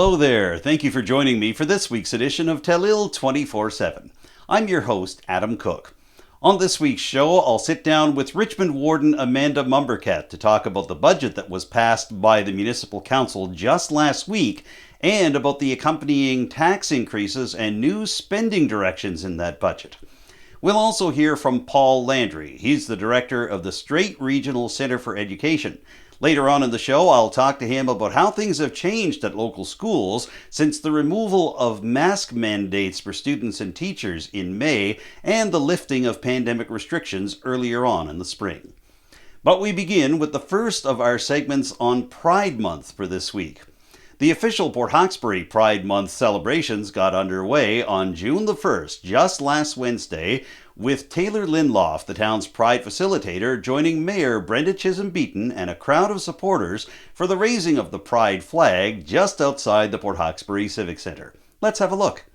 Hello there. Thank you for joining me for this week's edition of Telile 24/7. I'm your host, Adam Cooke. On this week's show, I'll sit down with Richmond Warden Amanda Mombourquette to talk about the budget that was passed by the Municipal Council just last week and about the accompanying tax increases and new spending directions in that budget. We'll also hear from Paul Landry. He's the director of the Strait Regional Centre for Education. Later on in the show, I'll talk to him about how things have changed at local schools since the removal of mask mandates for students and teachers in May and the lifting of pandemic restrictions earlier on in the spring. But we begin with the first of our segments on Pride Month for this week. The official Port Hawkesbury Pride Month celebrations got underway on June the 1st, just last Wednesday, with Taylor Linloff, the town's Pride facilitator, joining Mayor Brenda Chisholm-Beaton and a crowd of supporters for the raising of the Pride flag just outside the Port Hawkesbury Civic Centre. Let's have a look.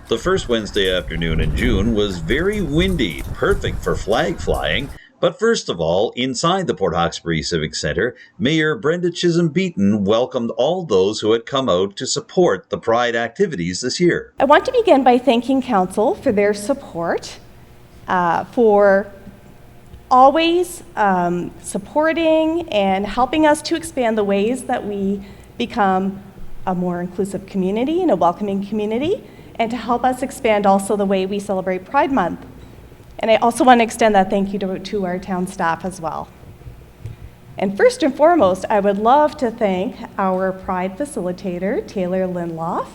The first Wednesday afternoon in June was very windy, perfect for flag flying. But first of all, inside the Port Hawkesbury Civic Centre, Mayor Brenda Chisholm-Beaton welcomed all those who had come out to support the Pride activities this year. I want to begin by thanking Council for their support, for always supporting and helping us to expand the ways that we become a more inclusive community and a welcoming community, and to help us expand also the way we celebrate Pride Month. And I also want to extend that thank you to our town staff as well. And first and foremost, I would love to thank our Pride facilitator, Taylor Linloff.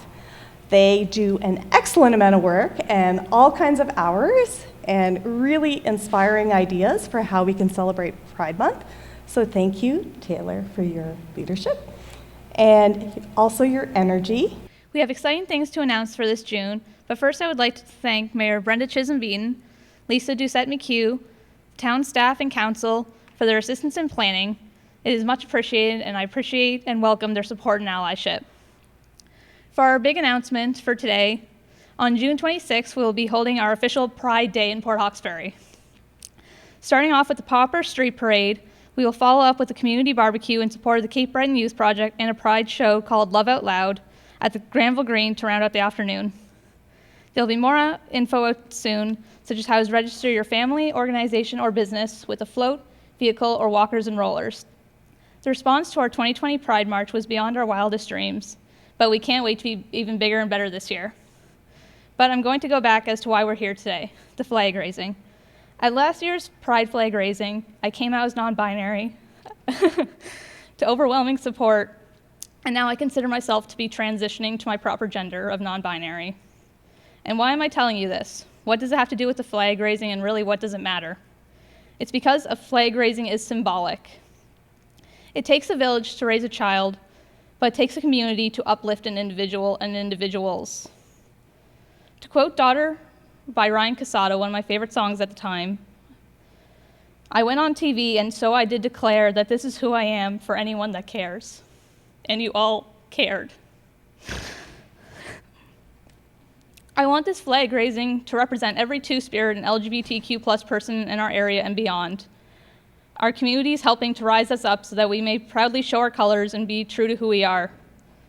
They do an excellent amount of work and all kinds of hours and really inspiring ideas for how we can celebrate Pride Month. So thank you, Taylor, for your leadership and also your energy. We have exciting things to announce for this June, but first I would like to thank Mayor Brenda Chisholm-Beaton, Lisa Doucette-McHugh, town staff and council for their assistance in planning. It is much appreciated, and I appreciate and welcome their support and allyship. For our big announcement for today, on June 26th, we will be holding our official Pride Day in Port Hawkesbury. Starting off with the Pauper Street Parade, we will follow up with a community barbecue in support of the Cape Breton Youth Project and a Pride show called Love Out Loud at the Granville Green to round out the afternoon. There will be more info out soon, such as how to register your family, organization, or business with a float, vehicle, or walkers and rollers. The response to our 2020 Pride March was beyond our wildest dreams, but we can't wait to be even bigger and better this year. But I'm going to go back as to why we're here today, the flag raising. At last year's Pride flag raising, I came out as non-binary to overwhelming support, and now I consider myself to be transitioning to my proper gender of non-binary. And why am I telling you this? What does it have to do with the flag raising, and really what does it matter? It's because a flag raising is symbolic. It takes a village to raise a child, but it takes a community to uplift an individual and individuals. To quote Daughter by Ryan Casado, one of my favorite songs at the time, I went on TV and so I did declare that this is who I am for anyone that cares. And you all cared. I want this flag raising to represent every two-spirit and LGBTQ+ person in our area and beyond. Our community is helping to rise us up so that we may proudly show our colors and be true to who we are,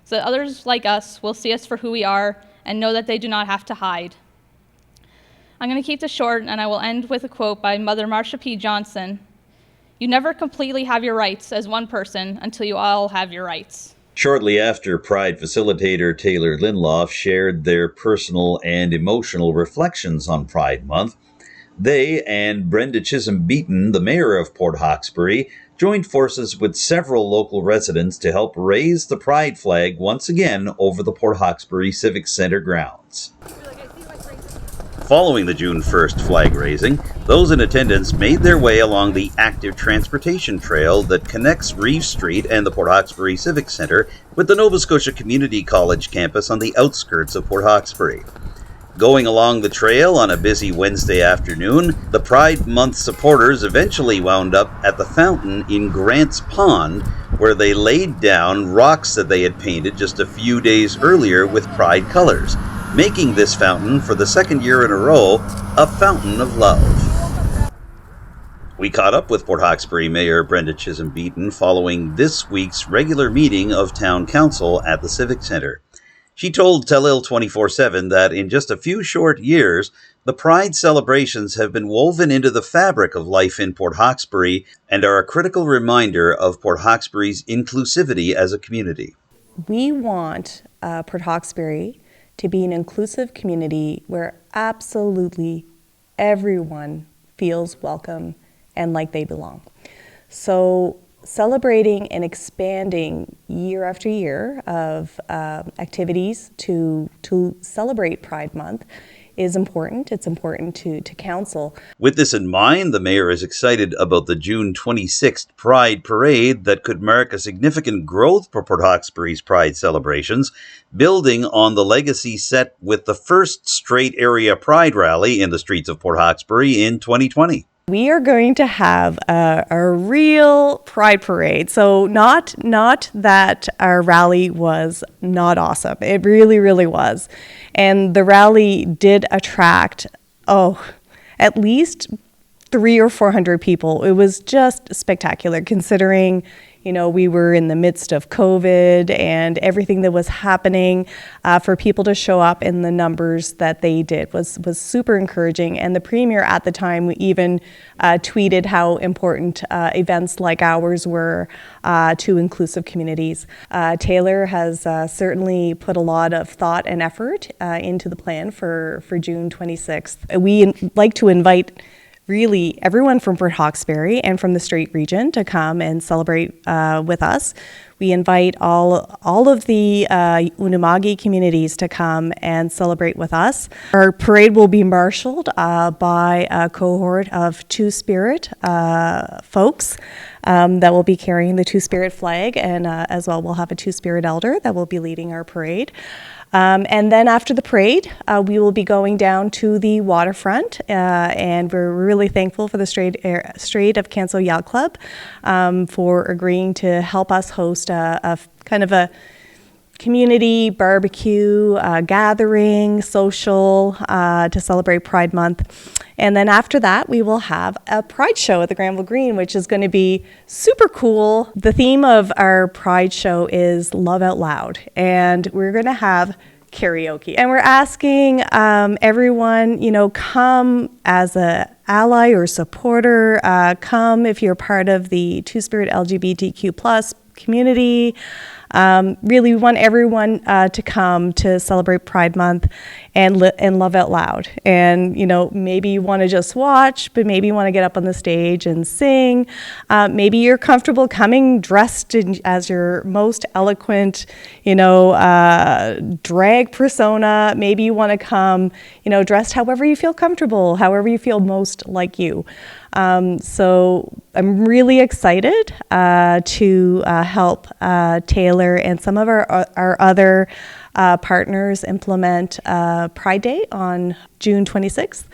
so that others like us will see us for who we are and know that they do not have to hide. I'm going to keep this short, and I will end with a quote by Mother Marsha P. Johnson. You never completely have your rights as one person until you all have your rights. Shortly after, Pride facilitator Taylor Linloff shared their personal and emotional reflections on Pride Month. They and Brenda Chisholm-Beaton, the mayor of Port Hawkesbury, joined forces with several local residents to help raise the Pride flag once again over the Port Hawkesbury Civic Centre grounds. Following the June 1st flag raising, those in attendance made their way along the active transportation trail that connects Reeve Street and the Port Hawkesbury Civic Centre with the Nova Scotia Community College campus on the outskirts of Port Hawkesbury. Going along the trail on a busy Wednesday afternoon, the Pride Month supporters eventually wound up at the fountain in Grant's Pond, where they laid down rocks that they had painted just a few days earlier with Pride colors, making this fountain, for the second year in a row, a fountain of love. We caught up with Port Hawkesbury Mayor Brenda Chisholm-Beaton following this week's regular meeting of Town Council at the Civic Centre. She told Telile 24/7 that in just a few short years, the Pride celebrations have been woven into the fabric of life in Port Hawkesbury and are a critical reminder of Port Hawkesbury's inclusivity as a community. We want Port Hawkesbury to be an inclusive community where absolutely everyone feels welcome and like they belong. So celebrating and expanding year after year of activities to celebrate Pride Month is important. It's important to council. With this in mind, the mayor is excited about the June 26th Pride Parade that could mark a significant growth for Port Hawkesbury's Pride celebrations, building on the legacy set with the first Strait Area Pride Rally in the streets of Port Hawkesbury in 2020. We are going to have a real Pride Parade. So not that our rally was not awesome. It really, really was. And the rally did attract, at least 300 or 400 people. It was just spectacular considering, we were in the midst of COVID and everything that was happening. For people to show up in the numbers that they did was super encouraging. And the Premier at the time even tweeted how important events like ours were to inclusive communities. Taylor has certainly put a lot of thought and effort into the plan for June 26th. We like to invite really everyone from Port Hawkesbury and from the Strait region to come and celebrate with us. We invite all of the Unamagi communities to come and celebrate with us. Our parade will be marshaled by a cohort of Two-Spirit folks that will be carrying the Two-Spirit flag, and as well we'll have a Two-Spirit elder that will be leading our parade. And then after the parade, we will be going down to the waterfront, and we're really thankful for the Strait of Canso Yacht Club for agreeing to help us host a kind of a community barbecue, gathering, social, to celebrate Pride Month. And then after that, we will have a Pride show at the Granville Green, which is going to be super cool. The theme of our Pride show is Love Out Loud, and we're going to have karaoke. And we're asking everyone, come as a ally or supporter, come if you're part of the Two-Spirit LGBTQ plus community. Really, we want everyone to come to celebrate Pride Month and love out loud. And, maybe you want to just watch, but maybe you want to get up on the stage and sing. Maybe you're comfortable coming dressed as your most eloquent, drag persona. Maybe you want to come, dressed however you feel comfortable, however you feel most like you. So I'm really excited to help Taylor and some of our other partners implement Pride Day on June 26th.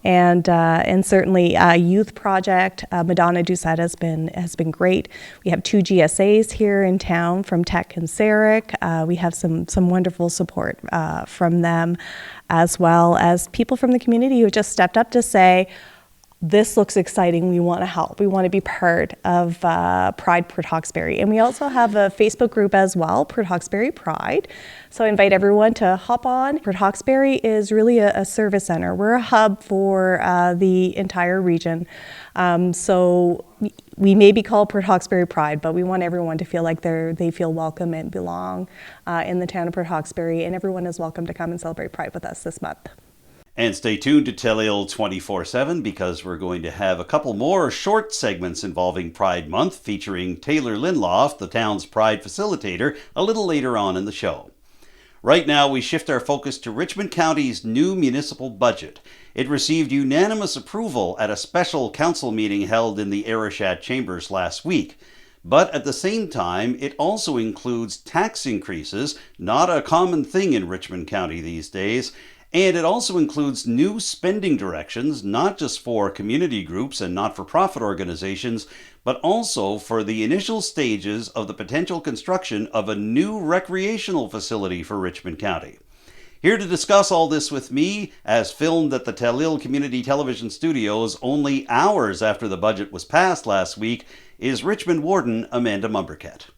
And certainly Youth Project, Madonna Doucette has been great. We have 2 GSAs here in town from Tech and Sarek. We have some wonderful support from them, as well as people from the community who have just stepped up to say, this looks exciting, we want to help. We want to be part of Pride Port Hawkesbury. And we also have a Facebook group as well, Port Hawkesbury Pride. So I invite everyone to hop on. Port Hawkesbury is really a service center. We're a hub for the entire region. So we may be called Port Hawkesbury Pride, but we want everyone to feel like they feel welcome and belong in the town of Port Hawkesbury. And everyone is welcome to come and celebrate Pride with us this month. And stay tuned to Telile 24/7 because we're going to have a couple more short segments involving Pride Month featuring Taylor Linloff, the town's Pride facilitator, a little later on in the show. Right now, we shift our focus to Richmond County's new municipal budget. It received unanimous approval at a special council meeting held in the Arishat Chambers last week. But at the same time, it also includes tax increases, not a common thing in Richmond County these days. And it also includes new spending directions, not just for community groups and not-for-profit organizations, but also for the initial stages of the potential construction of a new recreational facility for Richmond County. Here to discuss all this with me, as filmed at the Telile Community Television Studios only hours after the budget was passed last week, is Richmond Warden Amanda Mombourquette.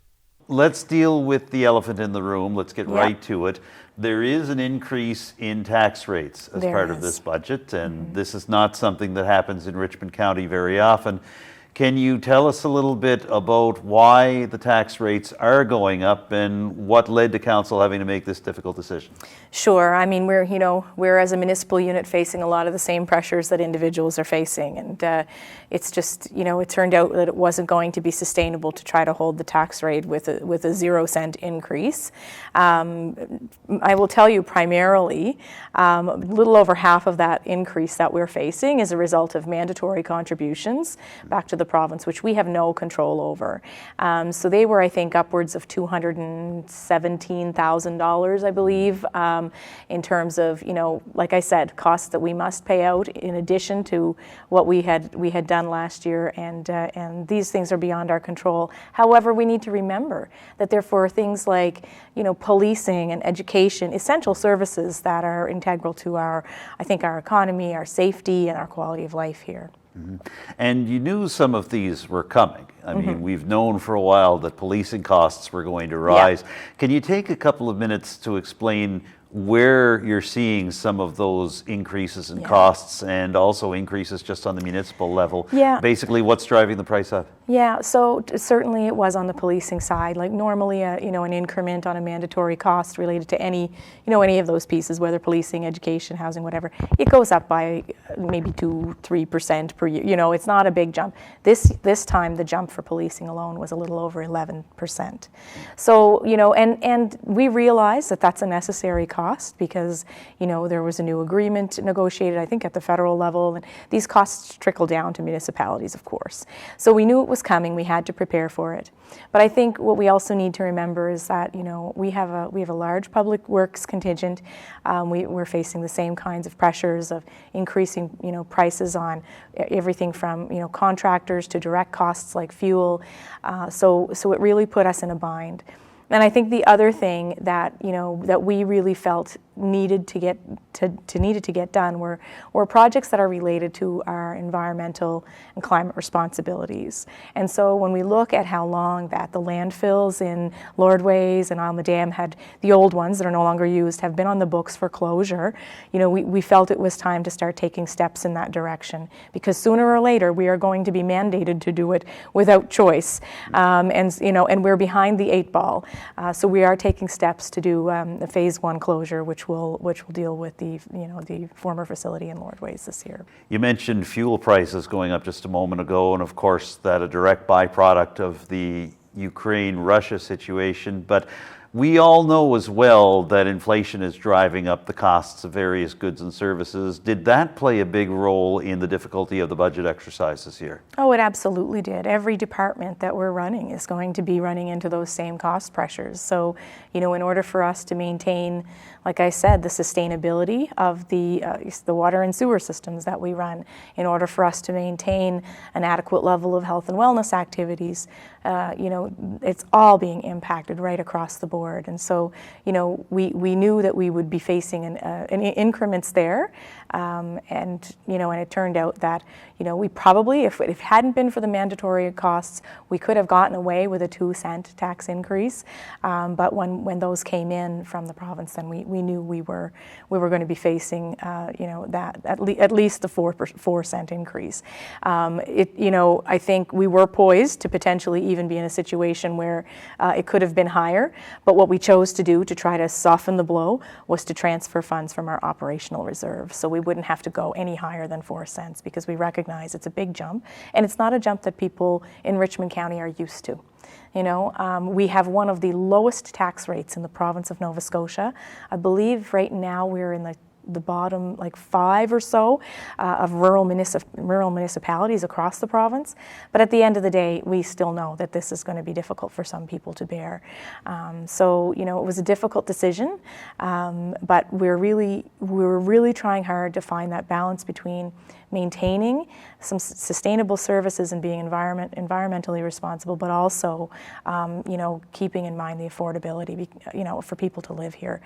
Let's deal with the elephant in the room. Let's get right to it. There is an increase in tax rates as There part of is. this budget, and this is not something that happens in Richmond County very often. Can you tell us a little bit about why the tax rates are going up and what led to council having to make this difficult decision? Sure. I mean, we're as a municipal unit facing a lot of the same pressures that individuals are facing, and it's just, it turned out that it wasn't going to be sustainable to try to hold the tax rate with a 0 cent increase. I will tell you primarily, a little over half of that increase that we're facing is a result of mandatory contributions back to the province, which we have no control over. So they were, I think, upwards of $217,000, I believe, in terms of, like I said, costs that we must pay out in addition to what we had done last year, and these things are beyond our control. However, we need to remember that therefore things like, policing and education, essential services that are integral to our economy, our safety, and our quality of life here. Mm-hmm. And you knew some of these were coming. I mean, we've known for a while that policing costs were going to rise. Yeah. Can you take a couple of minutes to explain where you're seeing some of those increases in costs and also increases just on the municipal level? Yeah. Basically, what's driving the price up? Yeah, so certainly it was on the policing side. Like normally, an increment on a mandatory cost related to any of those pieces, whether policing, education, housing, whatever, it goes up by maybe 2-3% per year. It's not a big jump. This time the jump for policing alone was a little over 11%. So and we realize that that's a necessary cost because there was a new agreement negotiated, I think, at the federal level, and these costs trickle down to municipalities, of course. So we knew it was coming. We had to prepare for it. But I think what we also need to remember is that we have a large public works contingent. We're facing the same kinds of pressures of increasing prices on everything from contractors to direct costs like fuel. So it really put us in a bind. And I think the other thing that that we really felt needed to get done were projects that are related to our environmental and climate responsibilities. And so when we look at how long that the landfills in Lordways and Alma Dam had, the old ones that are no longer used, have been on the books for closure, we felt it was time to start taking steps in that direction, because sooner or later we are going to be mandated to do it without choice. And we're behind the 8 ball. So we are taking steps to do the phase 1 closure, which will deal with the former facility in Lordways this year. You mentioned fuel prices going up just a moment ago, and of course that a direct byproduct of the Ukraine-Russia situation, but we all know as well that inflation is driving up the costs of various goods and services. Did that play a big role in the difficulty of the budget exercise this year? Oh, it absolutely did. Every department that we're running is going to be running into those same cost pressures. So, in order for us to maintain, like I said, the sustainability of the water and sewer systems that we run, in order for us to maintain an adequate level of health and wellness activities, it's all being impacted right across the board. And so, we knew that we would be facing an increments there, and it turned out that, we probably, if it hadn't been for the mandatory costs, we could have gotten away with a 2-cent tax increase. But when those came in from the province, then we knew we were going to be facing, that at least the 4% increase. I think we were poised to potentially even be in a situation where it could have been higher, but what we chose to do to try to soften the blow was to transfer funds from our operational reserve, so we wouldn't have to go any higher than 4 cents, because we recognize it's a big jump, and it's not a jump that people in Richmond County are used to. We have one of the lowest tax rates in the province of Nova Scotia. I believe right now we're in the bottom 5 or so of rural municipalities across the province. But at the end of the day, we still know that this is going to be difficult for some people to bear. So it was a difficult decision, but we were really trying hard to find that balance between maintaining some sustainable services and being environmentally responsible, but also, keeping in mind the affordability, for people to live here.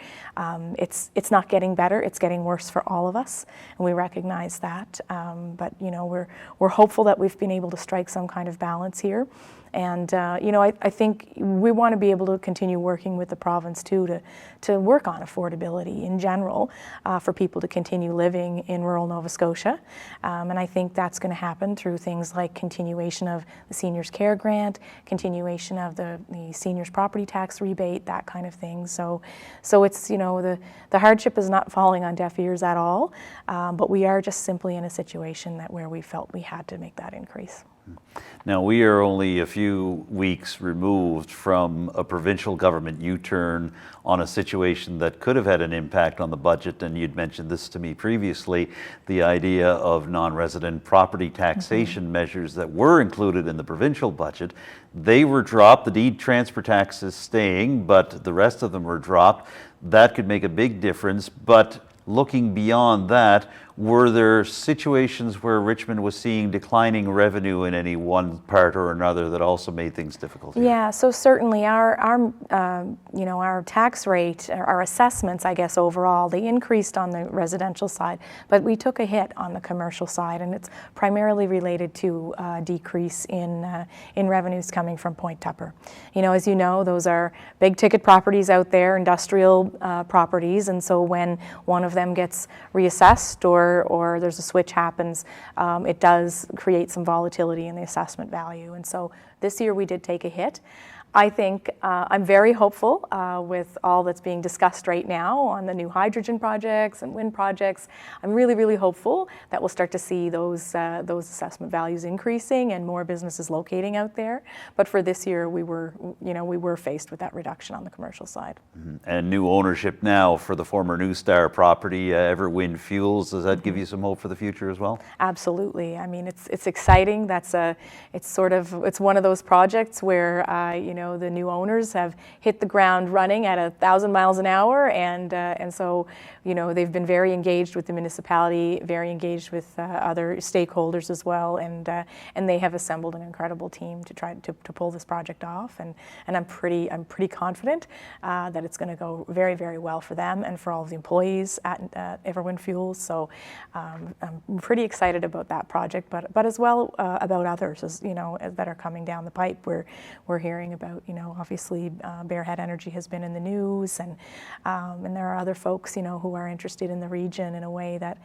It's not getting better; it's getting worse for all of us, and we recognize that. But we're hopeful that we've been able to strike some kind of balance here. And I think we want to be able to continue working with the province too to work on affordability in general for people to continue living in rural Nova Scotia. And I think that's going to happen through things like continuation of the Seniors Care Grant, continuation of the Seniors Property Tax rebate, that kind of thing. So it's, the hardship is not falling on deaf ears at all, but we are just simply in a situation where we felt we had to make that increase. Now, we are only a few weeks removed from a provincial government U-turn on a situation that could have had an impact on the budget, and you'd mentioned this to me previously, the idea of non-resident property taxation measures that were included in the provincial budget. They were dropped. The deed transfer tax is staying, but the rest of them were dropped. That could make a big difference, but looking beyond that, were there situations where Richmond was seeing declining revenue in any one part or another that also made things difficult? Yeah, so certainly our tax rate, our assessments, I guess overall, they increased on the residential side, but we took a hit on the commercial side, and it's primarily related to a decrease in revenues coming from Point Tupper. As you know, those are big ticket properties out there, industrial properties, and so when one of them gets reassessed or there's a switch happens, it does create some volatility in the assessment value. And so this year we did take a hit. I think I'm very hopeful with all that's being discussed right now on the new hydrogen projects and wind projects. I'm really, really hopeful that we'll start to see those assessment values increasing and more businesses locating out there. But for this year, we were faced with that reduction on the commercial side. And new ownership now for the former New Star property, Everwind Fuels. Does that give you some hope for the future as well? Absolutely. I mean, it's exciting. It's one of those projects where the new owners have hit the ground running at 1,000 miles an hour, and so they've been very engaged with the municipality, very engaged with other stakeholders as well, and they have assembled an incredible team to try to pull this project off, and I'm pretty confident that it's going to go very, very well for them and for all of the employees at Everwind Fuels. So I'm pretty excited about that project, but as well about others that are coming down the pipe. We're hearing about obviously Bearhead Energy has been in the news, and there are other folks who are interested in the region in a way that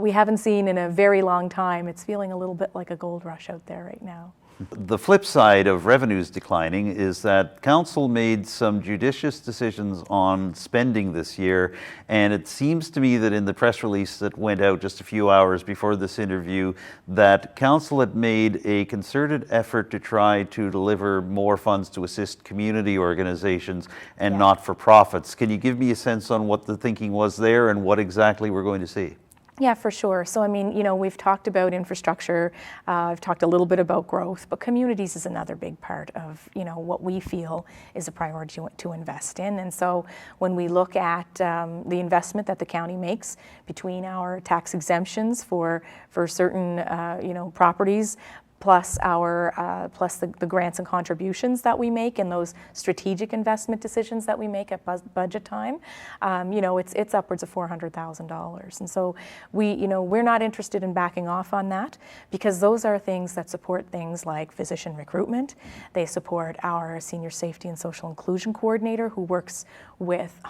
we haven't seen in a very long time. It's feeling a little bit like a gold rush out there right now. The flip side of revenues declining is that Council made some judicious decisions on spending this year, and it seems to me that in the press release that went out just a few hours before this interview, that Council had made a concerted effort to try to deliver more funds to assist community organizations and not-for-profits. Can you give me a sense on what the thinking was there and what exactly we're going to see? Yeah, for sure. So, I mean, we've talked about infrastructure, I've talked a little bit about growth, but communities is another big part of, what we feel is a priority to invest in. And so when we look at the investment that the county makes between our tax exemptions for certain, properties, plus the grants and contributions that we make and those strategic investment decisions that we make at budget time, it's upwards of $400,000. And so we're not interested in backing off on that, because those are things that support things like physician recruitment. They support our senior safety and social inclusion coordinator, who works with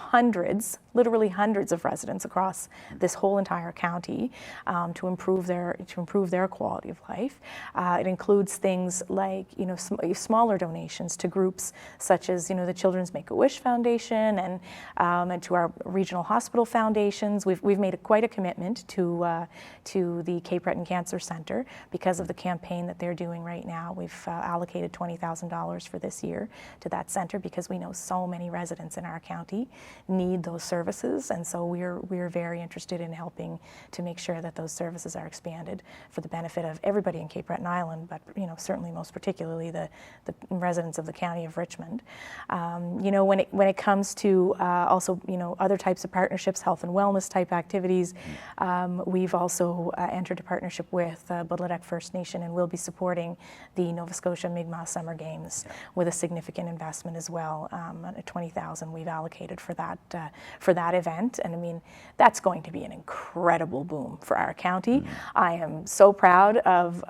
literally hundreds of residents across this whole entire county to improve their quality of life. It includes things like smaller donations to groups such as the Children's Make-A-Wish Foundation and to our regional hospital foundations. We've made quite a commitment to the Cape Breton Cancer Centre because of the campaign that they're doing right now. We've allocated $20,000 for this year to that centre because we know so many residents in our county need those services, and so we're very interested in helping to make sure that those services are expanded for the benefit of everybody in Cape Breton Island, but certainly most particularly the residents of the county of Richmond. When it comes to also other types of partnerships, health and wellness type activities, we've also entered a partnership with Bourinot First Nation, and we'll be supporting the Nova Scotia Mi'kmaq Summer Games with a significant investment as well. $20,000 we've allocated for that event, and I mean that's going to be an incredible boom for our county. I am so proud of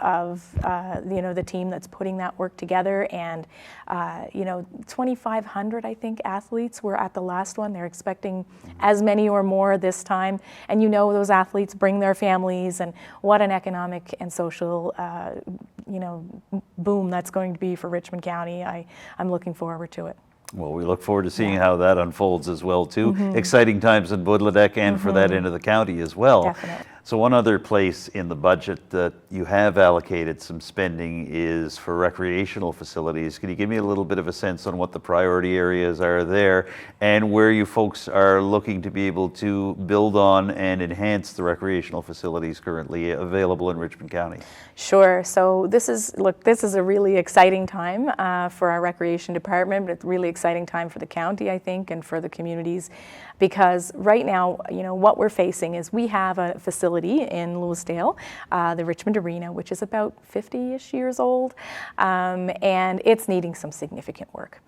the team that's putting that work together. And 2,500, I think, athletes were at the last one. They're expecting as many or more this time. And those athletes bring their families, and what an economic and social boom that's going to be for Richmond County. I'm looking forward to it. Well, we look forward to seeing how that unfolds as well, too. Exciting times in Boudreau and for that end of the county as well. Definitely. So one other place in the budget that you have allocated some spending is for recreational facilities. Can you give me a little bit of a sense on what the priority areas are there and where you folks are looking to be able to build on and enhance the recreational facilities currently available in Richmond County? Sure. So this is a really exciting time for our recreation department, but it's a really exciting time for the county, I think, and for the communities, because right now, what we're facing is we have a facility in Lewisdale, the Richmond Arena, which is about 50-ish years old, and it's needing some significant work.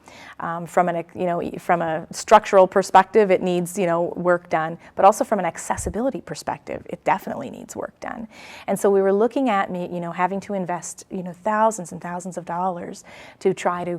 From a structural perspective, it needs work done, but also from an accessibility perspective, it definitely needs work done. And so we were looking at having to invest thousands and thousands of dollars to try to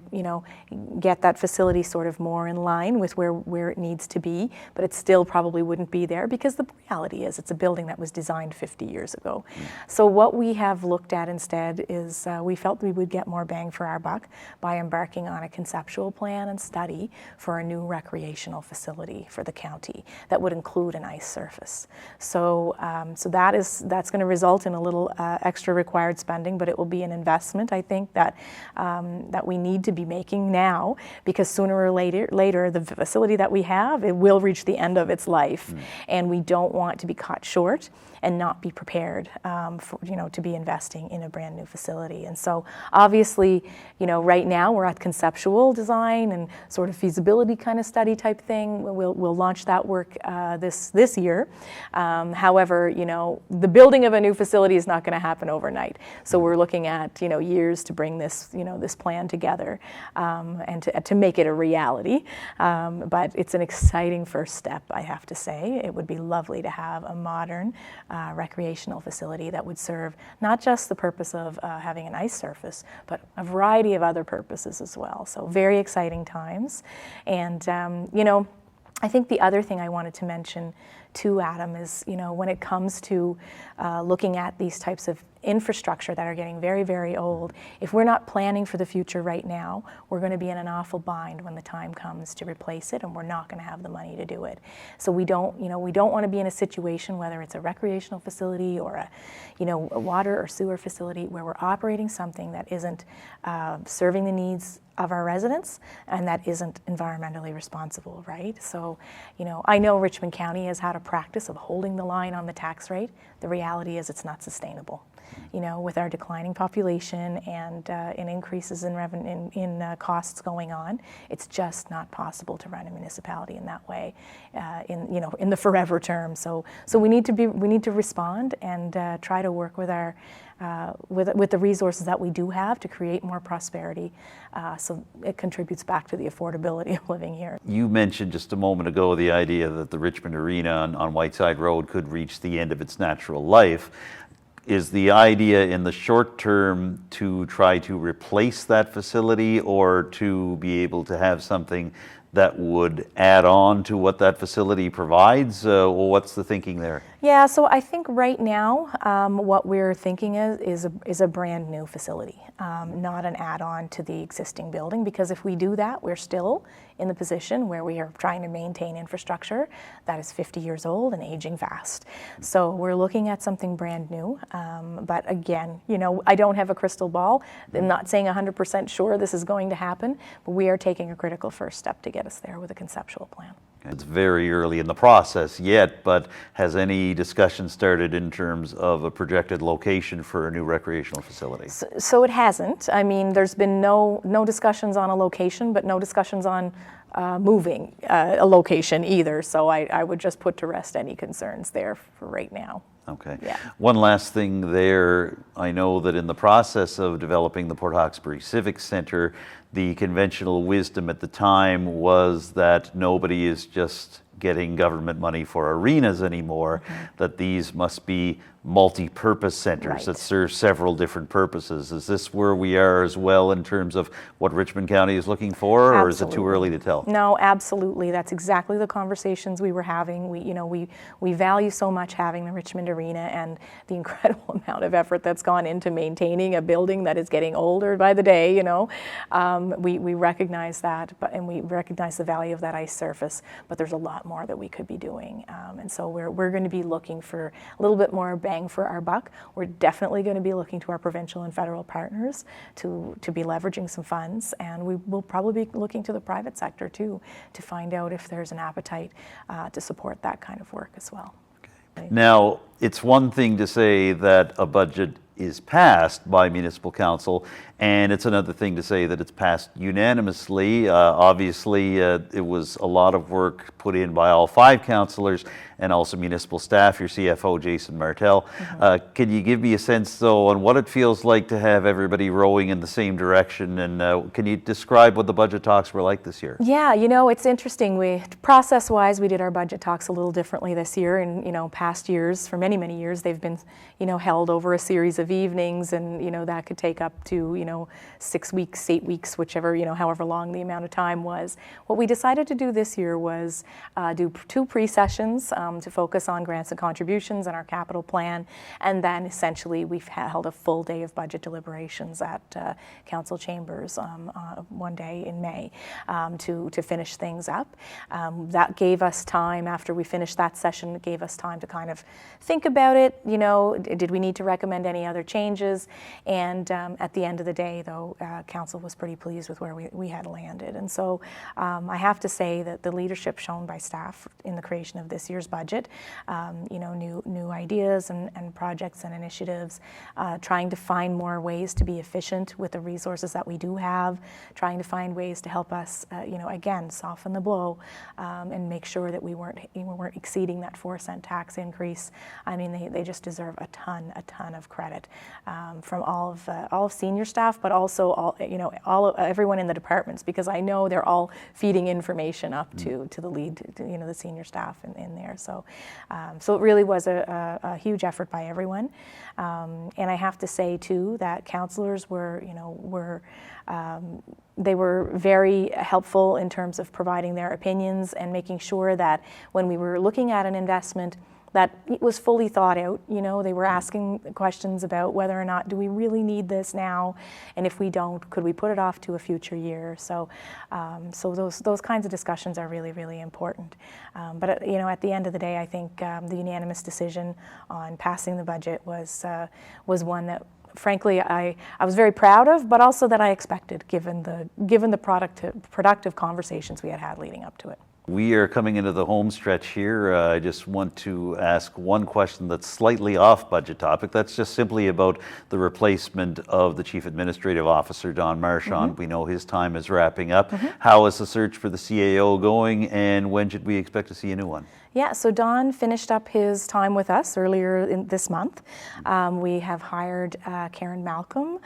get that facility sort of more in line with where it needs to be, but it still probably wouldn't be there because the reality is it's a building that was designed 50 years ago. So what we have looked at instead is we felt we would get more bang for our buck by embarking on a conceptual plan and study for a new recreational facility for the county that would include an ice surface. So that's going to result in a little extra required spending, but it will be an investment, I think, that we need to be making now, because sooner or later the facility that we have, it will reach the end of its life, and we don't want to be caught short and not be prepared to be investing in a brand new facility. And so obviously, right now we're at conceptual design and sort of feasibility kind of study type thing. We'll launch that work this year. However, the building of a new facility is not going to happen overnight. So we're looking at years to bring this this plan together and to make it a reality. But it's an exciting first step, I have to say. It would be lovely to have a modern recreational facility that would serve not just the purpose of having an ice surface, but a variety of other purposes as well. So very exciting times. And, I think the other thing I wanted to mention too, Adam, is, when it comes to looking at these types of infrastructure that are getting very, very old, if we're not planning for the future right now, we're going to be in an awful bind when the time comes to replace it, and we're not going to have the money to do it. So we don't want to be in a situation, whether it's a recreational facility or a water or sewer facility, where we're operating something that isn't serving the needs of our residents and that isn't environmentally responsible, right? So, I know Richmond County has had a practice of holding the line on the tax rate. The reality is it's not sustainable. With our declining population and increases in revenue in costs going on, it's just not possible to run a municipality in that way, in the forever term. So we need to respond and try to work with our with the resources that we do have to create more prosperity, so it contributes back to the affordability of living here. You mentioned just a moment ago the idea that the Richmond Arena on Whiteside Road could reach the end of its natural life. Is the idea in the short term to try to replace that facility, or to be able to have something that would add on to what that facility provides? Or what's the thinking there? Yeah, so I think right now what we're thinking is a brand new facility, not an add-on to the existing building, because if we do that, we're still in the position where we are trying to maintain infrastructure that is 50 years old and aging fast. So we're looking at something brand new, but again, I don't have a crystal ball. I'm not saying 100% sure this is going to happen, but we are taking a critical first step to get us there with a conceptual plan. It's very early in the process yet, but has any discussion started in terms of a projected location for a new recreational facility? So it hasn't. I mean, there's been no discussions on a location, but no discussions on moving a location either. So I would just put to rest any concerns there for right now. Okay. Yeah. One last thing there. I know that in the process of developing the Port Hawkesbury Civic Centre, the conventional wisdom at the time was that nobody is just getting government money for arenas anymore, that these must be multi-purpose centers Right. that serve several different purposes. Is this where we are as well in terms of what Richmond County is looking for, or is it too early to tell? No, absolutely. That's exactly the conversations we were having. We value so much having the Richmond Arena and the incredible amount of effort that's gone into maintaining a building that is getting older by the day. We recognize that, and we recognize the value of that ice surface. But there's a lot more that we could be doing, and so we're going to be looking for a little bit more bang for our buck. We're definitely going to be looking to our provincial and federal partners to be leveraging some funds, and we will probably be looking to the private sector too to find out if there's an appetite to support that kind of work as well. Okay. Now, it's one thing to say that a budget is passed by municipal council, and it's another thing to say that it's passed unanimously. Obviously, it was a lot of work put in by all 5 councillors and also municipal staff, your CFO, Jason Martel. Can you give me a sense, though, on what it feels like to have everybody rowing in the same direction, and can you describe what the budget talks were like this year? Yeah, it's interesting. Process-wise, we did our budget talks a little differently this year. In past years, for many, many years, they've been, held over a series of evenings, and that could take up to 6 weeks, 8 weeks, whichever, however long the amount of time was. What we decided to do this year was do 2 pre-sessions to focus on grants and contributions and our capital plan, and then essentially we've held a full day of budget deliberations at council chambers one day in May to finish things up. That gave us time, after we finished that session, it gave us time to kind of think about it. Did we need to recommend any other changes? And at the end of the day, though, council was pretty pleased with where we had landed. And so I have to say that the leadership shown by staff in the creation of this year's budget, new ideas and projects and initiatives, trying to find more ways to be efficient with the resources that we do have, trying to find ways to help us, again, soften the blow and make sure that we weren't exceeding that 4-cent tax increase. I mean, they just deserve a ton of credit from all of senior staff, but also everyone in the departments, because I know they're all feeding information up to the lead, the senior staff in there. So it really was a huge effort by everyone. And I have to say too that councillors were they were very helpful in terms of providing their opinions and making sure that when we were looking at an investment, that it was fully thought out. They were asking questions about whether or not, do we really need this now? And if we don't, could we put it off to a future year? So those kinds of discussions are really, really important. But at the end of the day, I think the unanimous decision on passing the budget was one that, frankly, I was very proud of, but also that I expected, given the productive conversations we had leading up to it. We are coming into the home stretch here. I just want to ask one question that's slightly off budget topic. That's just simply about the replacement of the Chief Administrative Officer, Don Marchand. We know his time is wrapping up. How is the search for the CAO going, and when should we expect to see a new one? Yeah, so Don finished up his time with us earlier this month. We have hired Karen Malcolm,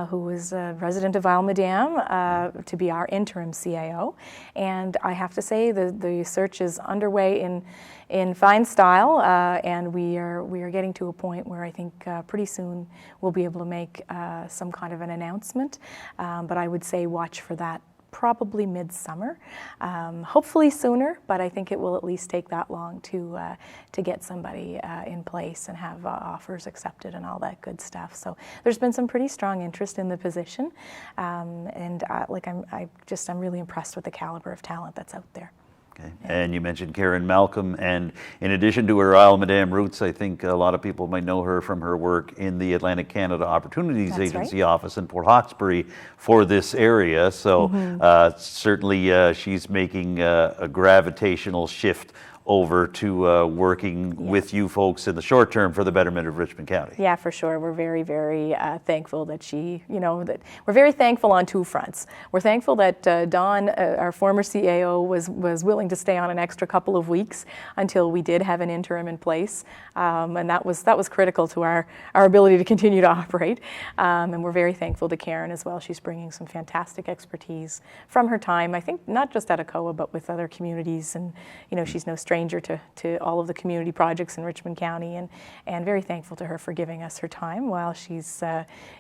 who is a resident of Isle Madame, to be our interim CAO. And I have to say the search is underway in fine style, and we are getting to a point where I think pretty soon we'll be able to make some kind of an announcement. But I would say watch for that probably midsummer, hopefully sooner, but I think it will at least take that long to get somebody in place and have offers accepted and all that good stuff. So there's been some pretty strong interest in the position, and I'm really impressed with the caliber of talent that's out there. Okay. And you mentioned Karen Malcolm, and in addition to her Isle Madame roots, I think a lot of people might know her from her work in the Atlantic Canada Opportunities Agency office in Port Hawkesbury for this area. So certainly she's making a gravitational shift over to working with you folks in the short term for the betterment of Richmond County. Yeah, for sure. We're very, very thankful that she, that we're very thankful on 2 fronts. We're thankful that Dawn, our former CAO, was willing to stay on an extra couple of weeks until we did have an interim in place, and that was critical to our ability to continue to operate. And we're very thankful to Karen as well. She's bringing some fantastic expertise from her time, I think, not just at ACOA, but with other communities, and she's no stranger stranger to all of the community projects in Richmond County, and very thankful to her for giving us her time while she's,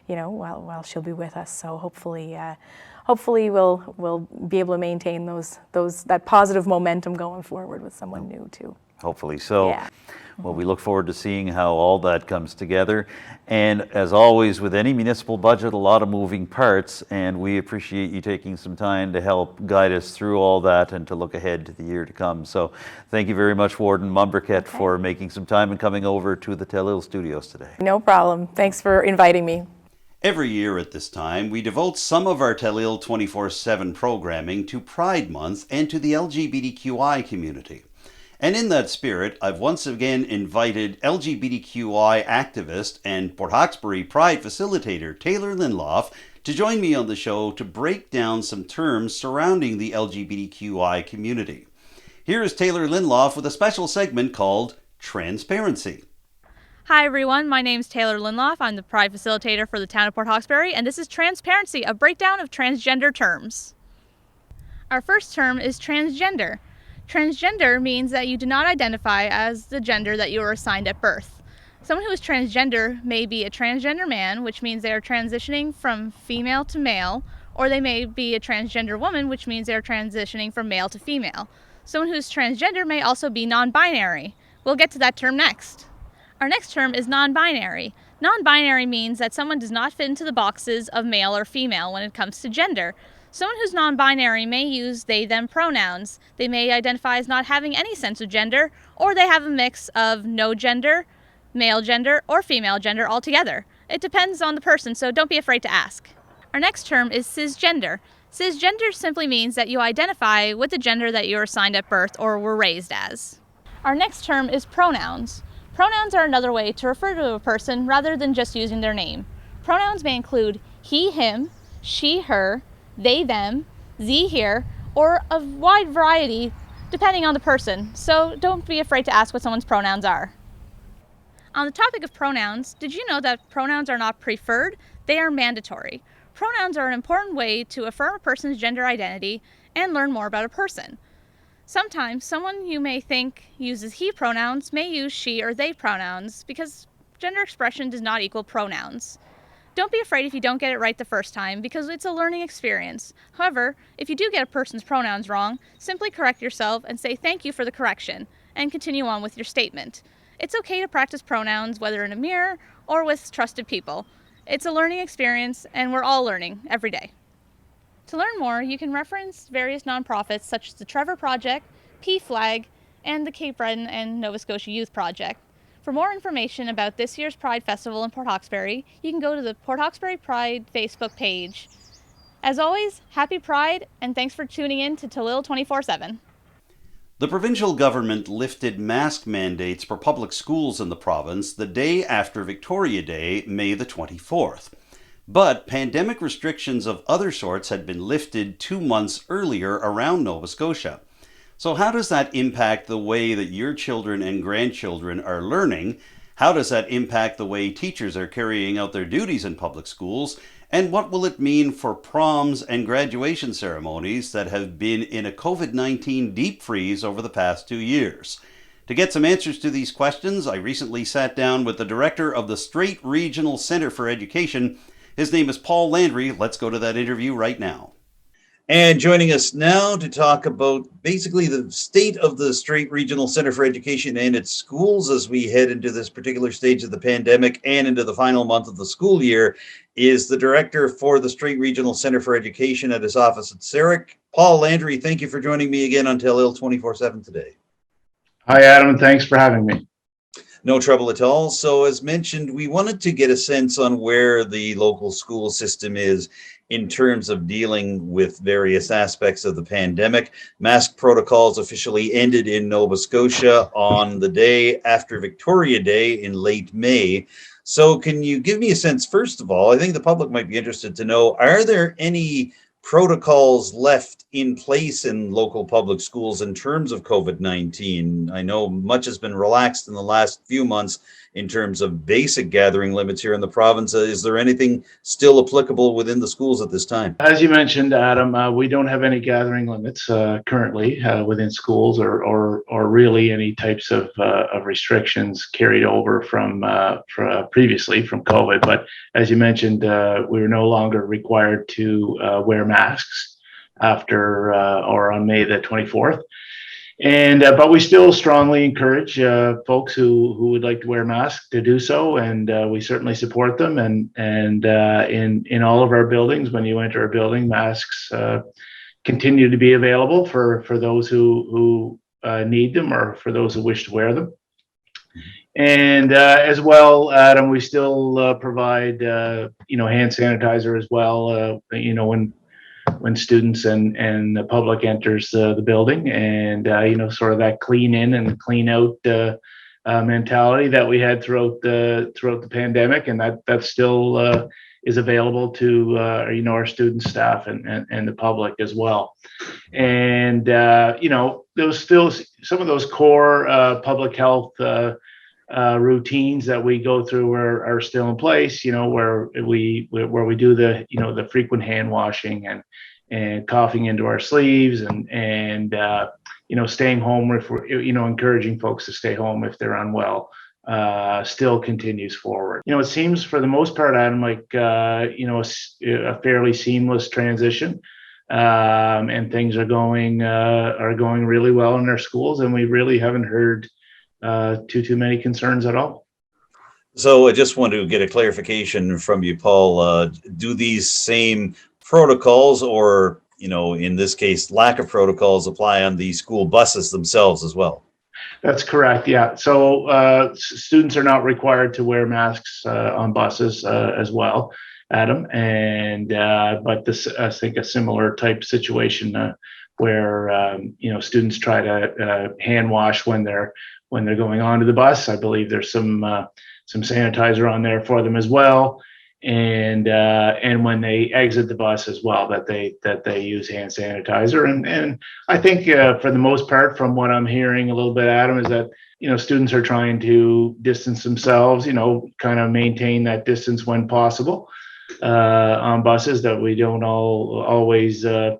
while she'll be with us. So hopefully we'll be able to maintain that positive momentum going forward with someone new too. Hopefully so. Yeah. Well, we look forward to seeing how all that comes together. And as always, with any municipal budget, a lot of moving parts, and we appreciate you taking some time to help guide us through all that and to look ahead to the year to come. So thank you very much, Warden Mombourquette, for making some time and coming over to the Telile studios today. No problem. Thanks for inviting me. Every year at this time, we devote some of our Telile 24/7 programming to Pride Month and to the LGBTQI community. And in that spirit, I've once again invited LGBTQI activist and Port Hawkesbury Pride facilitator Taylor Linloff to join me on the show to break down some terms surrounding the LGBTQI community. Here is Taylor Linloff with a special segment called Transparency. Hi everyone, my name is Taylor Linloff. I'm the Pride facilitator for the town of Port Hawkesbury, and this is Transparency, a breakdown of transgender terms. Our first term is transgender. Transgender means that you do not identify as the gender that you were assigned at birth. Someone who is transgender may be a transgender man, which means they are transitioning from female to male, or they may be a transgender woman, which means they are transitioning from male to female. Someone who is transgender may also be non-binary. We'll get to that term next. Our next term is non-binary. Non-binary means that someone does not fit into the boxes of male or female when it comes to gender. Someone who's non-binary may use they/them pronouns. They may identify as not having any sense of gender, or they have a mix of no gender, male gender, or female gender altogether. It depends on the person, so don't be afraid to ask. Our next term is cisgender. Cisgender simply means that you identify with the gender that you were assigned at birth or were raised as. Our next term is pronouns. Pronouns are another way to refer to a person rather than just using their name. Pronouns may include he, him, she, her, they, them, thee, here, or a wide variety depending on the person, so don't be afraid to ask what someone's pronouns are. On the topic of pronouns, did you know that pronouns are not preferred? They are mandatory. Pronouns are an important way to affirm a person's gender identity and learn more about a person. Sometimes someone you may think uses he pronouns may use she or they pronouns because gender expression does not equal pronouns. Don't be afraid if you don't get it right the first time because it's a learning experience. However, if you do get a person's pronouns wrong, simply correct yourself and say thank you for the correction and continue on with your statement. It's okay to practice pronouns whether in a mirror or with trusted people. It's a learning experience and we're all learning every day. To learn more, you can reference various nonprofits such as the Trevor Project, PFLAG, and the Cape Breton and Nova Scotia Youth Project. For more information about this year's Pride Festival in Port Hawkesbury, you can go to the Port Hawkesbury Pride Facebook page. As always, happy Pride, and thanks for tuning in to Telile 24/7. The provincial government lifted mask mandates for public schools in the province the day after Victoria Day, May the 24th. But pandemic restrictions of other sorts had been lifted 2 months earlier around Nova Scotia. So how does that impact the way that your children and grandchildren are learning? How does that impact the way teachers are carrying out their duties in public schools? And what will it mean for proms and graduation ceremonies that have been in a COVID-19 deep freeze over the past 2 years? To get some answers to these questions, I recently sat down with the director of the Strait Regional Centre for Education. His name is Paul Landry. Let's go to that interview right now. And joining us now to talk about basically the state of the Strait Regional Centre for Education and its schools as we head into this particular stage of the pandemic and into the final month of the school year is the director for the Strait Regional Centre for Education at his office at Sarek. Paul Landry, thank you for joining me again on Telile 24/7 today. Hi, Adam. Thanks for having me. No trouble at all. So as mentioned, we wanted to get a sense on where the local school system is in terms of dealing with various aspects of the pandemic. Mask protocols officially ended in Nova Scotia on the day after Victoria Day in late May. So can you give me a sense, first of all, I think the public might be interested to know, are there any protocols left in place in local public schools in terms of COVID-19? I know much has been relaxed in the last few months in terms of basic gathering limits here in the province. Is there anything still applicable within the schools at this time? As you mentioned, Adam, we don't have any gathering limits currently within schools, or really any types of restrictions carried over from previously from COVID. But as you mentioned, we were no longer required to wear masks after or on May the 24th. And but we still strongly encourage folks who would like to wear masks to do so, and we certainly support them. And in all of our buildings, when you enter a building, masks continue to be available for those who need them, or for those who wish to wear them. And as well, Adam, we still provide hand sanitizer as well. When students and the public enters the building, and sort of that clean in and clean out mentality that we had throughout the pandemic, and that still is available to our student, staff, and the public as well. And there's still some of those core public health routines that we go through are still in place, where we do the frequent hand washing and coughing into our sleeves, and staying home if we're, encouraging folks to stay home if they're unwell, still continues forward. It seems for the most part, Adam, like a fairly seamless transition, and things are going really well in our schools, and we really haven't heard too many concerns at all. So I just want to get a clarification from you, Paul. Do these same protocols, or in this case, lack of protocols, apply on the school buses themselves as well? That's correct. Yeah. So students are not required to wear masks on buses as well, Adam. And but this, I think, a similar type situation where students try to hand wash when they're going onto the bus. I believe there's some sanitizer on there for them as well, and when they exit the bus as well, that they use hand sanitizer. And I think for the most part, from what I'm hearing a little bit, Adam, is that students are trying to distance themselves, kind of maintain that distance when possible on buses, that we don't always try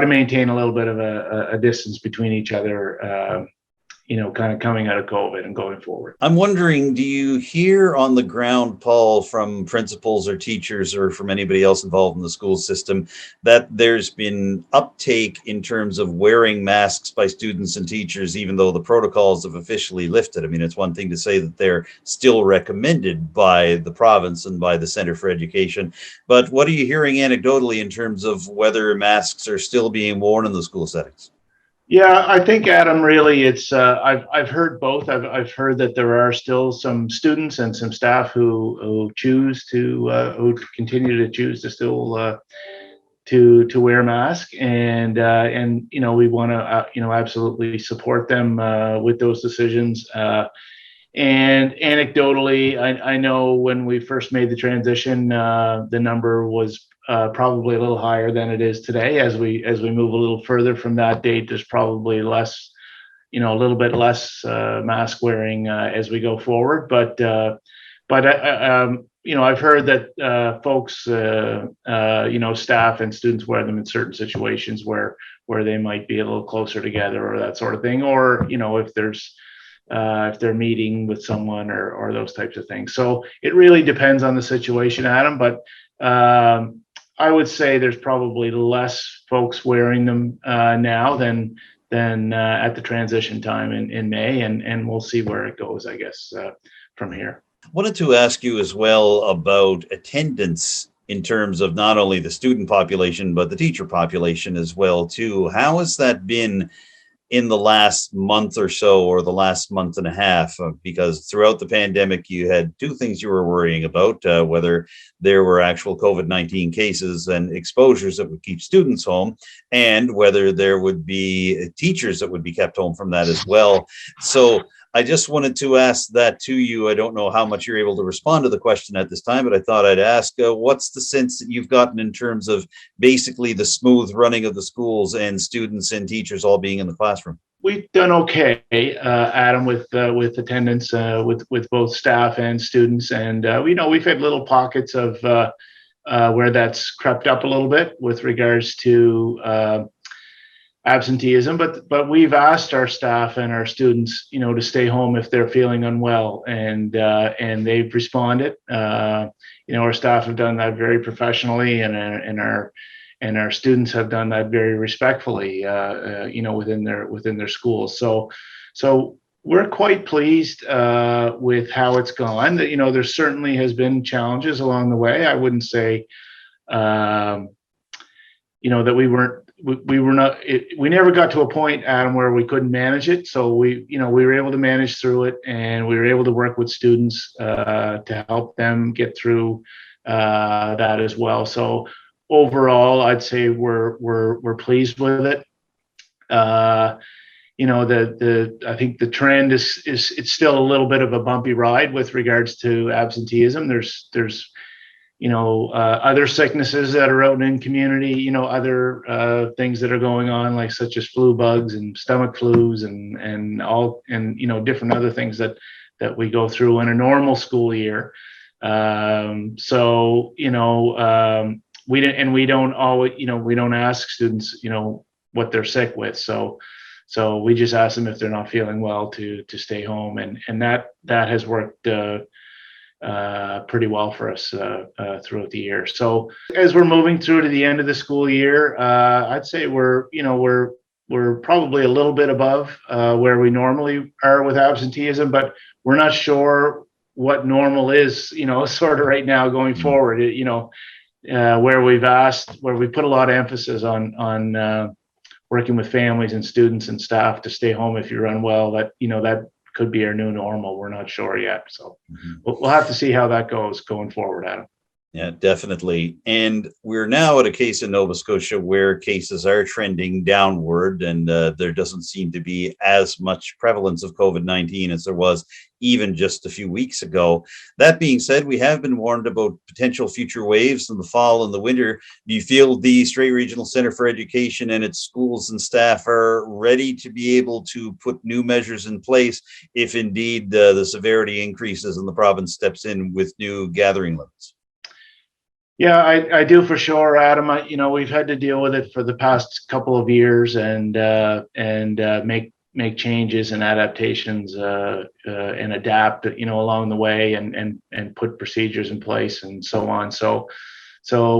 to maintain a little bit of a distance between each other, kind of coming out of COVID and going forward. I'm wondering, do you hear on the ground, Paul, from principals or teachers or from anybody else involved in the school system, that there's been uptake in terms of wearing masks by students and teachers, even though the protocols have officially lifted? I mean, it's one thing to say that they're still recommended by the province and by the Centre for Education, but what are you hearing anecdotally in terms of whether masks are still being worn in the school settings? Yeah, I think, Adam, really it's I've heard both. I've heard that there are still some students and some staff who choose to who continue to choose to still to wear a mask, and we want to absolutely support them with those decisions. And anecdotally, I know when we first made the transition, the number was probably a little higher than it is today. As we move a little further from that date, there's probably less, a little bit less mask wearing as we go forward. But I've heard that folks, staff and students wear them in certain situations where they might be a little closer together, or that sort of thing, or if they're meeting with someone, or those types of things. So it really depends on the situation, Adam. But I would say there's probably less folks wearing them now than at the transition time in May, and we'll see where it goes, I guess, from here. I wanted to ask you as well about attendance in terms of not only the student population, but the teacher population as well, too. How has that been in the last month or so, or the last month and a half? Because throughout the pandemic, you had two things you were worrying about, whether there were actual COVID-19 cases and exposures that would keep students home, and whether there would be teachers that would be kept home from that as well. So I just wanted to ask that to you. I don't know how much you're able to respond to the question at this time, but I thought I'd ask, what's the sense that you've gotten in terms of basically the smooth running of the schools and students and teachers all being in the classroom? we've done okay, Adam, with attendance, with both staff and students, and we've had little pockets of where that's crept up a little bit with regards to absenteeism, but we've asked our staff and our students, to stay home if they're feeling unwell, and they've responded. Our staff have done that very professionally, and our students have done that very respectfully, within their schools. So we're quite pleased with how it's gone. There certainly has been challenges along the way. I wouldn't say, that we never got to a point, Adam, where we couldn't manage it. So we were able to manage through it, and we were able to work with students to help them get through that as well. So overall, I'd say we're pleased with it. I think the trend is it's still a little bit of a bumpy ride with regards to absenteeism. There's other sicknesses that are out in community, other things that are going on, like such as flu bugs and stomach flus and all, and different other things that we go through in a normal school year. We don't always, we don't ask students, what they're sick with. So we just ask them if they're not feeling well to stay home, and that has worked pretty well for us throughout the year. So as we're moving through to the end of the school year, I'd say we're probably a little bit above where we normally are with absenteeism, but we're not sure what normal is, sort of right now going forward. Where we put a lot of emphasis on working with families and students and staff to stay home if you're unwell. That could be our new normal. We're not sure yet. So we'll have to see how that goes going forward, Adam. Yeah, definitely. And we're now at a case in Nova Scotia where cases are trending downward, and there doesn't seem to be as much prevalence of COVID-19 as there was even just a few weeks ago. That being said, we have been warned about potential future waves in the fall and the winter. Do you feel the Strait Regional Centre for Education and its schools and staff are ready to be able to put new measures in place if indeed the severity increases and the province steps in with new gathering limits? Yeah, I do for sure, Adam. We've had to deal with it for the past couple of years and make changes and adaptations and adapt, along the way and put procedures in place and so on. So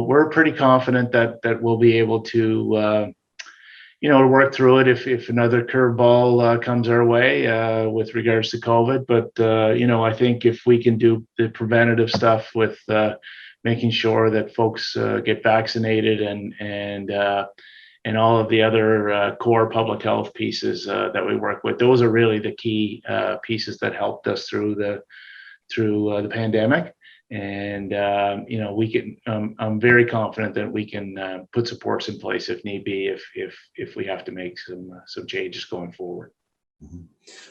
we're pretty confident that we'll be able to to work through it if another curveball comes our way with regards to COVID. But I think if we can do the preventative stuff with making sure that folks get vaccinated and all of the other core public health pieces that we work with. Those are really the key pieces that helped us through the pandemic. And we can. I'm very confident that we can put supports in place if need be, if we have to make some changes going forward.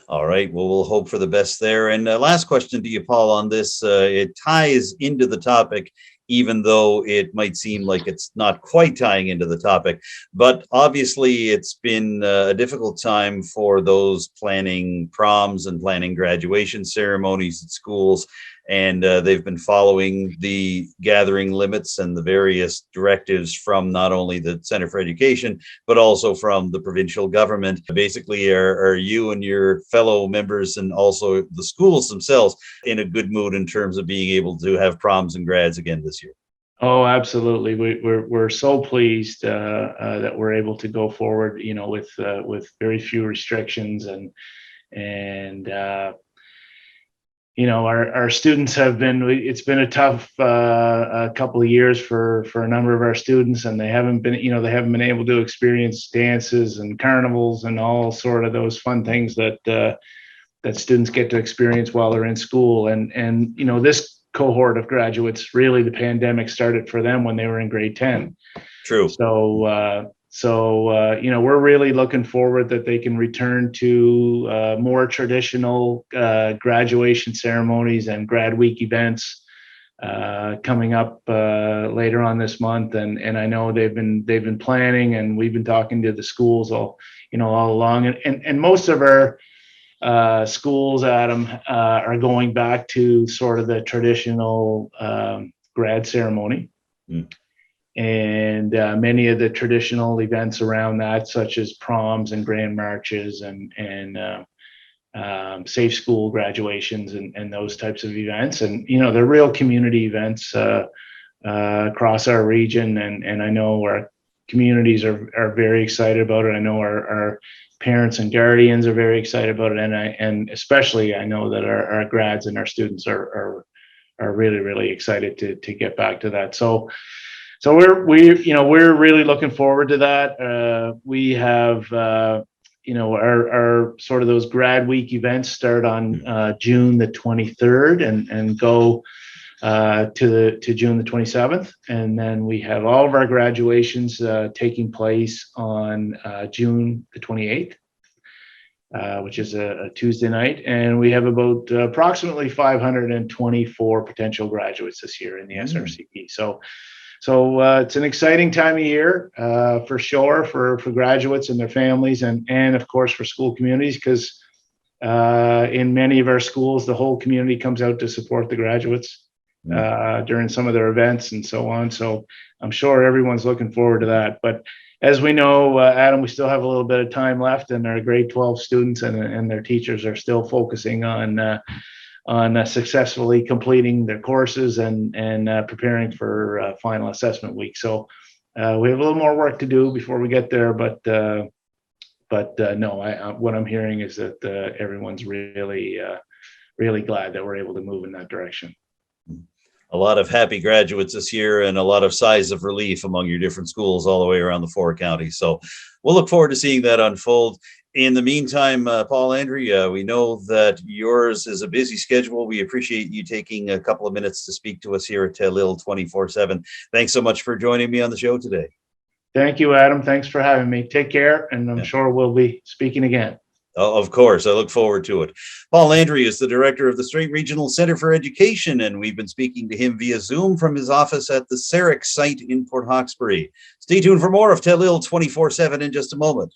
All right. Well, we'll hope for the best there. And last question to you, Paul, on this. It ties into the topic, even though it might seem like it's not quite tying into the topic. But obviously, it's been a difficult time for those planning proms and planning graduation ceremonies at schools. And they've been following the gathering limits and the various directives from not only the Centre for Education, but also from the provincial government. Basically, are you and your fellow members and also the schools themselves in a good mood in terms of being able to have proms and grads again this year? Oh, absolutely. We're so pleased that we're able to go forward, with very few restrictions and our students it's been a tough couple of years for a number of our students, and they haven't been able to experience dances and carnivals and all sort of those fun things that students get to experience while they're in school. And this cohort of graduates, really the pandemic started for them when they were in grade 10. True. So we're really looking forward that they can return to more traditional graduation ceremonies and grad week events coming up later on this month, and I know they've been planning, and we've been talking to the schools all along, and most of our schools, Adam, are going back to sort of the traditional grad ceremony. And many of the traditional events around that, such as proms and grand marches and safe school graduations and those types of events, and they're real community events across our region, and I know our communities are very excited about it. I know our parents and guardians are very excited about it, and especially I know that our grads and our students are really excited to get back to that. So we're really looking forward to that. We have our sort of those grad week events start on June the 23rd and go to June the 27th, and then we have all of our graduations taking place on June the 28th, which is a Tuesday night, and we have about approximately 524 potential graduates this year in the SRCP. So it's an exciting time of year for sure for graduates and their families, and of course for school communities, because in many of our schools the whole community comes out to support the graduates during some of their events and so on. So I'm sure everyone's looking forward to that. But as we know, Adam, we still have a little bit of time left, and our grade 12 students and their teachers are still focusing on successfully completing their courses and preparing for final assessment week. So we have a little more work to do before we get there, but no, what I'm hearing is that everyone's really glad that we're able to move in that direction. A lot of happy graduates this year and a lot of sighs of relief among your different schools all the way around the 4 counties. So we'll look forward to seeing that unfold. In the meantime, Paul Landry, we know that yours is a busy schedule. We appreciate you taking a couple of minutes to speak to us here at Telile 24/7. Thanks so much for joining me on the show today. Thank you, Adam. Thanks for having me. Take care, and I'm sure we'll be speaking again. Oh, of course. I look forward to it. Paul Landry is the director of the Strait Regional Centre for Education, and we've been speaking to him via Zoom from his office at the Sarek site in Port Hawkesbury. Stay tuned for more of Telile 24/7 in just a moment.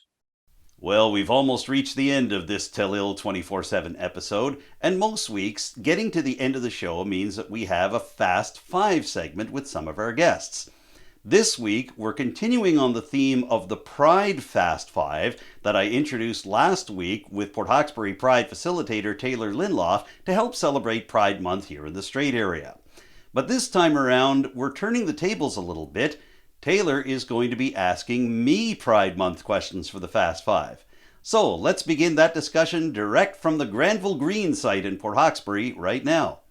Well, we've almost reached the end of this Telile 24/7 episode, and most weeks, getting to the end of the show means that we have a Fast Five segment with some of our guests. This week, we're continuing on the theme of the Pride Fast Five that I introduced last week with Port Hawkesbury Pride facilitator Taylor Linloff to help celebrate Pride Month here in the Strait area. But this time around, we're turning the tables a little bit. Taylor is going to be asking me Pride Month questions for the Fast Five. So let's begin that discussion direct from the Granville Green site in Port Hawkesbury right now.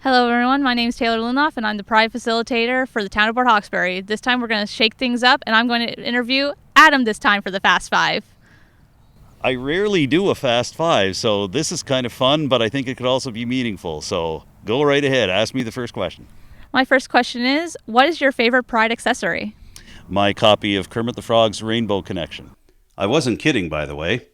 Hello everyone, my name is Taylor Linloff and I'm the Pride Facilitator for the town of Port Hawkesbury. This time we're going to shake things up and I'm going to interview Adam this time for the Fast Five. I rarely do a Fast Five, so this is kind of fun, but I think it could also be meaningful. So go right ahead, ask me the first question. My first question is, what is your favorite Pride accessory? My copy of Kermit the Frog's Rainbow Connection. I wasn't kidding, by the way.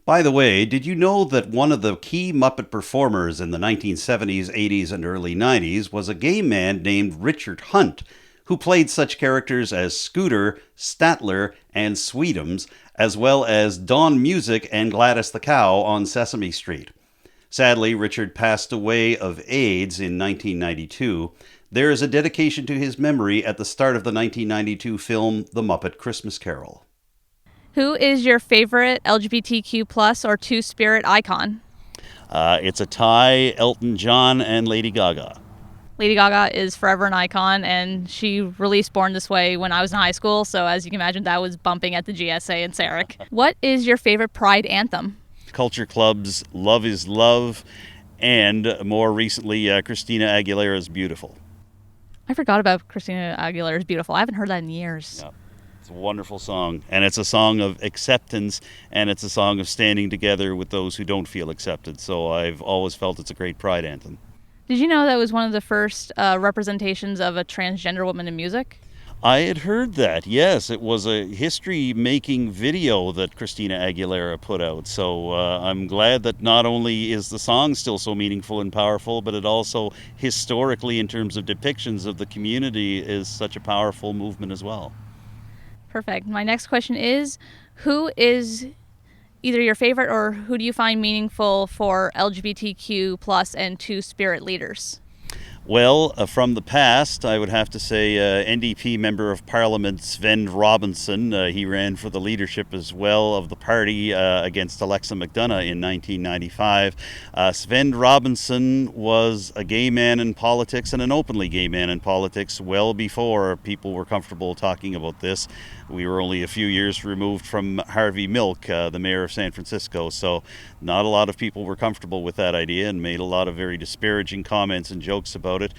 By the way, did you know that one of the key Muppet performers in the 1970s, 80s, and early 90s was a gay man named Richard Hunt, who played such characters as Scooter, Statler, and Sweetums, as well as Don Music and Gladys the Cow on Sesame Street. Sadly, Richard passed away of AIDS in 1992. There is a dedication to his memory at the start of the 1992 film The Muppet Christmas Carol. Who is your favorite LGBTQ plus or two-spirit icon? It's a tie, Elton John and Lady Gaga. Lady Gaga is forever an icon, and she released Born This Way when I was in high school, so as you can imagine, that was bumping at the GSA in Sarek. What is your favorite Pride anthem? Culture Club's Love is Love, and more recently, Christina Aguilera's Beautiful. I forgot about Christina Aguilera's Beautiful. I haven't heard that in years. Yeah. It's a wonderful song, and it's a song of acceptance, and it's a song of standing together with those who don't feel accepted. So I've always felt it's a great Pride anthem. Did you know that was one of the first representations of a transgender woman in music? I had heard that. Yes, it was a history-making video that Christina Aguilera put out. So I'm glad that not only is the song still so meaningful and powerful, but it also historically, in terms of depictions of the community, is such a powerful movement as well. Perfect. My next question is, who is either your favorite or who do you find meaningful for LGBTQ plus and Two-Spirit leaders? Well, from the past, I would have to say NDP Member of Parliament Sven Robinson. He ran for the leadership as well of the party against Alexa McDonough in 1995. Sven Robinson was a gay man in politics, and an openly gay man in politics, well before people were comfortable talking about this. We were only a few years removed from Harvey Milk, the mayor of San Francisco, so not a lot of people were comfortable with that idea and made a lot of very disparaging comments and jokes about it.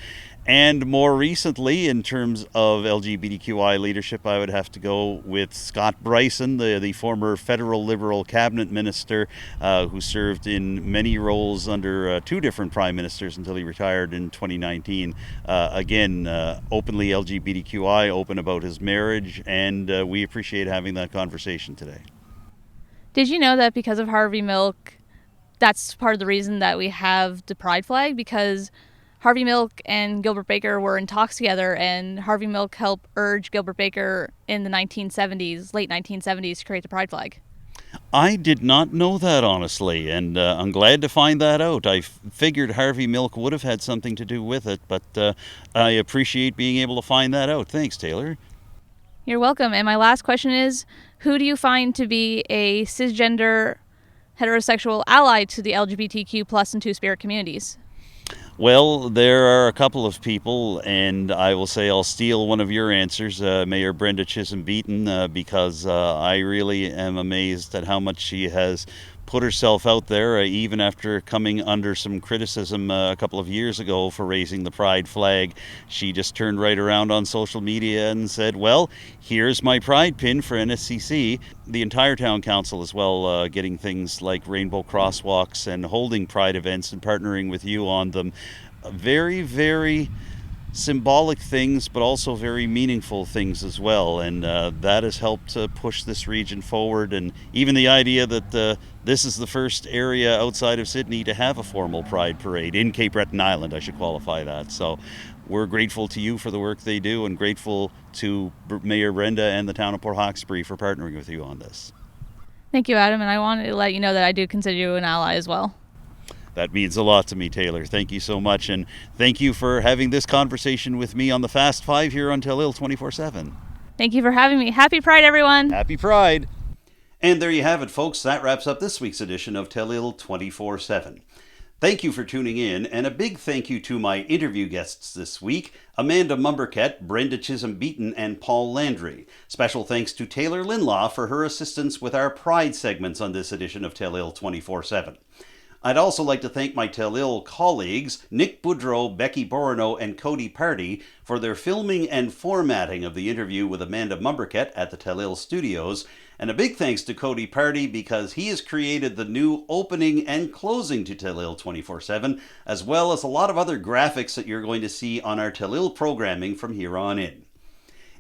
And more recently, in terms of LGBTQI leadership, I would have to go with Scott Bryson, the former federal Liberal cabinet minister who served in many roles under two different prime ministers until he retired in 2019. Again, openly LGBTQI, open about his marriage, and we appreciate having that conversation today. Did you know that because of Harvey Milk, that's part of the reason that we have the pride flag? Because Harvey Milk and Gilbert Baker were in talks together, and Harvey Milk helped urge Gilbert Baker in the 1970s, late 1970s, to create the pride flag. I did not know that, honestly, and I'm glad to find that out. I figured Harvey Milk would have had something to do with it, but I appreciate being able to find that out. Thanks, Taylor. You're welcome. And my last question is, who do you find to be a cisgender heterosexual ally to the LGBTQ plus and Two-Spirit communities? Well, there are a couple of people, and I will say I'll steal one of your answers, Mayor Brenda Chisholm-Beaton, because I really am amazed at how much she has put herself out there, even after coming under some criticism a couple of years ago for raising the pride flag. She just turned right around on social media and said, well, here's my pride pin for NSCC. The entire town council as well, getting things like rainbow crosswalks and holding pride events and partnering with you on them. Very, very symbolic things, but also very meaningful things as well, and that has helped push this region forward. And even the idea that this is the first area outside of Sydney to have a formal pride parade in Cape Breton Island, I should qualify that. So we're grateful to you for the work they do, and grateful to Mayor Brenda and the town of Port Hawkesbury for partnering with you on this. Thank you, Adam, and I wanted to let you know that I do consider you an ally as well. That means a lot to me, Taylor. Thank you so much, and thank you for having this conversation with me on the Fast Five here on Telile 24/7. Thank you for having me. Happy Pride, everyone. Happy Pride. And there you have it, folks. That wraps up this week's edition of Telile 24/7. Thank you for tuning in, and a big thank you to my interview guests this week, Amanda Mombourquette, Brenda Chisholm-Beaton, and Paul Landry. Special thanks to Taylor Linlaw for her assistance with our Pride segments on this edition of Telile 24/7. I'd also like to thank my Telile colleagues, Nick Boudreau, Becky Bourinot, and Cody Pardy, for their filming and formatting of the interview with Amanda Mombourquette at the Telile studios. And a big thanks to Cody Pardy, because he has created the new opening and closing to Telile 24/7, as well as a lot of other graphics that you're going to see on our Telile programming from here on in.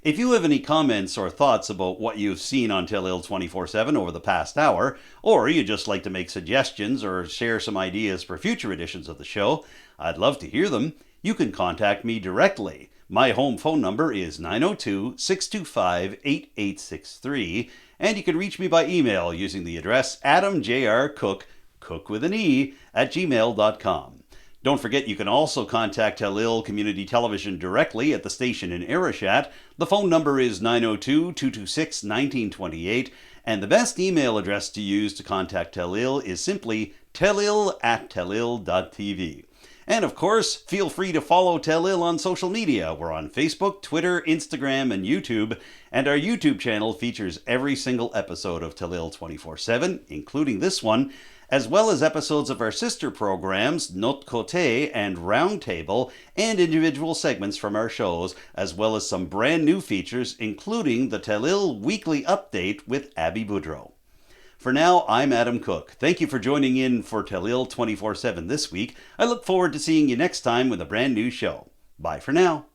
If you have any comments or thoughts about what you've seen on Telile 24/7 over the past hour, or you'd just like to make suggestions or share some ideas for future editions of the show, I'd love to hear them. You can contact me directly. My home phone number is 902-625-8863, and you can reach me by email using the address adamjrcook, cook with an E, @gmail.com. Don't forget, you can also contact Telile Community Television directly at the station in Arashat. The phone number is 902-226-1928, and the best email address to use to contact Telile is simply telile@telile.tv. And of course, feel free to follow Telile on social media. We're on Facebook, Twitter, Instagram, and YouTube, and our YouTube channel features every single episode of Telile 24/7, including this one, as well as episodes of our sister programs, Notre Côté and Roundtable, and individual segments from our shows, as well as some brand new features, including the Telile Weekly Update with Abby Boudreau. For now, I'm Adam Cooke. Thank you for joining in for Telile 24/7 this week. I look forward to seeing you next time with a brand new show. Bye for now.